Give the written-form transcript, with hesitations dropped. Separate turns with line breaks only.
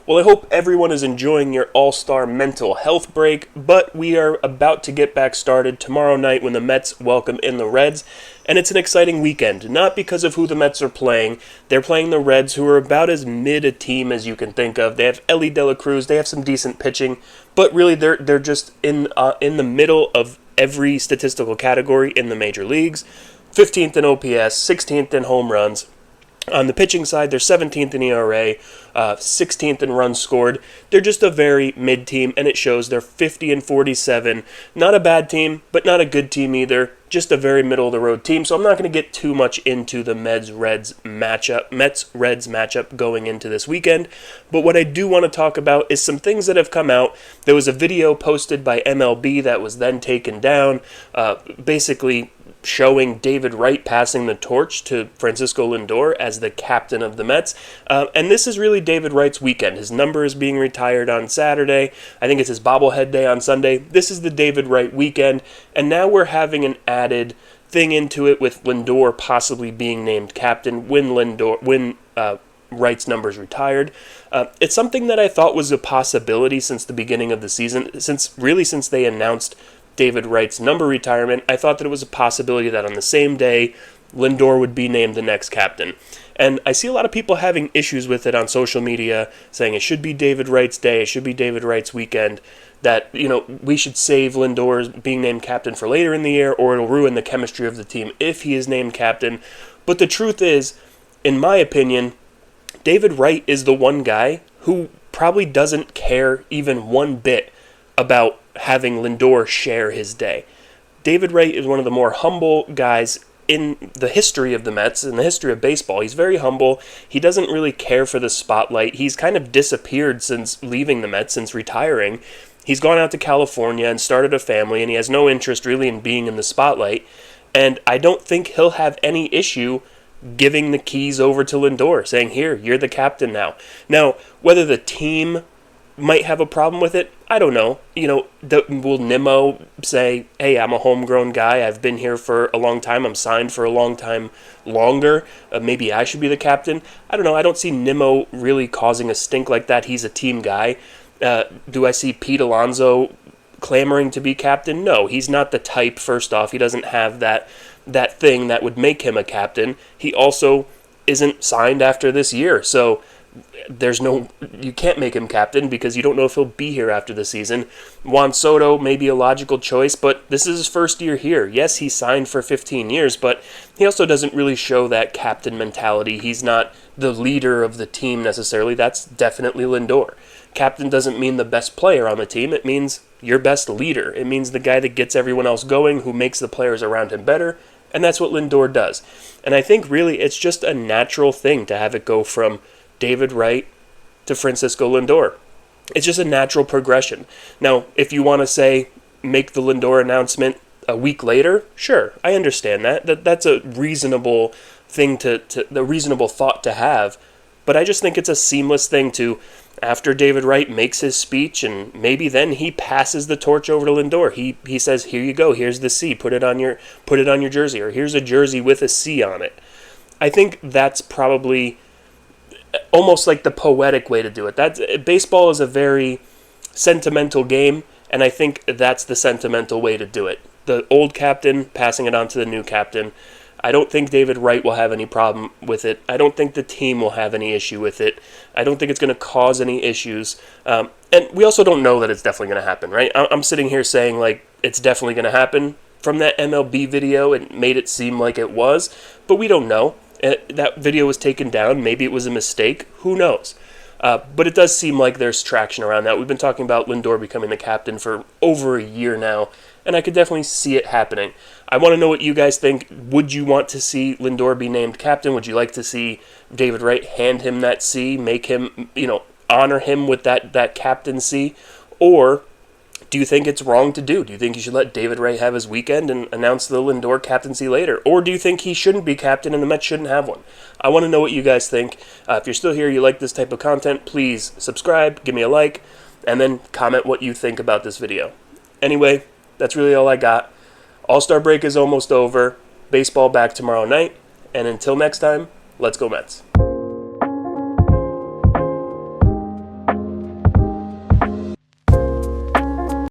Well, I hope everyone is enjoying your all-star mental health break, but we are about to get back started tomorrow night when the Mets welcome in the Reds, and it's an exciting weekend, not because of who the Mets are playing. They're playing the Reds, who are about as mid a team as you can think of. They have Ellie De La Cruz, they have some decent pitching, but really they're just in the middle of every statistical category in the major leagues. 15th in OPS, 16th in home runs. On the pitching side, they're 17th in ERA, 16th in runs scored. They're just a very mid team, and it shows. They're 50 and 47. Not a bad team, but not a good team either. Just a very middle-of-the-road team. So I'm not going to get too much into the Mets-Reds matchup going into this weekend. But what I do want to talk about is some things that have come out. There was a video posted by MLB that was then taken down, basically showing David Wright passing the torch to Francisco Lindor as the captain of the Mets. And this is really David Wright's weekend. His number is being retired on Saturday. I think it's his bobblehead day on Sunday. This is the David Wright weekend. And now we're having an added thing into it with Lindor possibly being named captain when Wright's number is retired. It's something that I thought was a possibility since the beginning of the season, since they announced David Wright's number retirement. I thought that it was a possibility that on the same day, Lindor would be named the next captain. And I see a lot of people having issues with it on social media, saying it should be David Wright's day, it should be David Wright's weekend, that, we should save Lindor's being named captain for later in the year, or it'll ruin the chemistry of the team if he is named captain. But the truth is, in my opinion, David Wright is the one guy who probably doesn't care even one bit about having Lindor share his day. David Wright is one of the more humble guys in the history of the Mets, in the history of baseball. He's very humble. He doesn't really care for the spotlight. He's kind of disappeared since leaving the Mets, since retiring. He's gone out to California and started a family, and he has no interest really in being in the spotlight. And I don't think he'll have any issue giving the keys over to Lindor, saying, here, you're the captain now. Now, whether the team might have a problem with it, I don't know. Will Nimmo say, hey, I'm a homegrown guy, I've been here for a long time, I'm signed for a long time longer, maybe I should be the captain? I don't know. I don't see Nimmo really causing a stink like that. He's a team guy. Do I see Pete Alonso clamoring to be captain? No, he's not the type. First off, he doesn't have that thing that would make him a captain. He also isn't signed after this year, so you can't make him captain because you don't know if he'll be here after the season. Juan Soto may be a logical choice, but this is his first year here. Yes, he signed for 15 years, but he also doesn't really show that captain mentality. He's not the leader of the team necessarily. That's definitely Lindor. Captain doesn't mean the best player on the team. It means your best leader. It means the guy that gets everyone else going, who makes the players around him better, and that's what Lindor does. And I think really it's just a natural thing to have it go from David Wright to Francisco Lindor. It's just a natural progression. Now, if you want to say make the Lindor announcement a week later, sure, I understand that. That's a reasonable thing the reasonable thought to have. But I just think it's a seamless thing to, after David Wright makes his speech, and maybe then he passes the torch over to Lindor. He says, here you go, here's the C, put it on your jersey, or here's a jersey with a C on it. I think that's probably almost like the poetic way to do it. Baseball is a very sentimental game, and I think that's the sentimental way to do it. The old captain passing it on to the new captain. I don't think David Wright will have any problem with it. I don't think the team will have any issue with it. I don't think it's going to cause any issues. And we also don't know that it's definitely going to happen, right? I'm sitting here saying, like, it's definitely going to happen. From that MLB video, it made it seem like it was, but we don't know. That video was taken down. Maybe it was a mistake. Who knows? But it does seem like there's traction around that. We've been talking about Lindor becoming the captain for over a year now, and I could definitely see it happening. I want to know what you guys think. Would you want to see Lindor be named captain? Would you like to see David Wright hand him that C, make him, honor him with that captaincy? Or do you think it's wrong to do? Do you think you should let David Wright have his weekend and announce the Lindor captaincy later? Or do you think he shouldn't be captain and the Mets shouldn't have one? I want to know what you guys think. If you're still here, you like this type of content, please subscribe, give me a like, and then comment what you think about this video. Anyway, that's really all I got. All-Star break is almost over. Baseball back tomorrow night. And until next time, let's go Mets.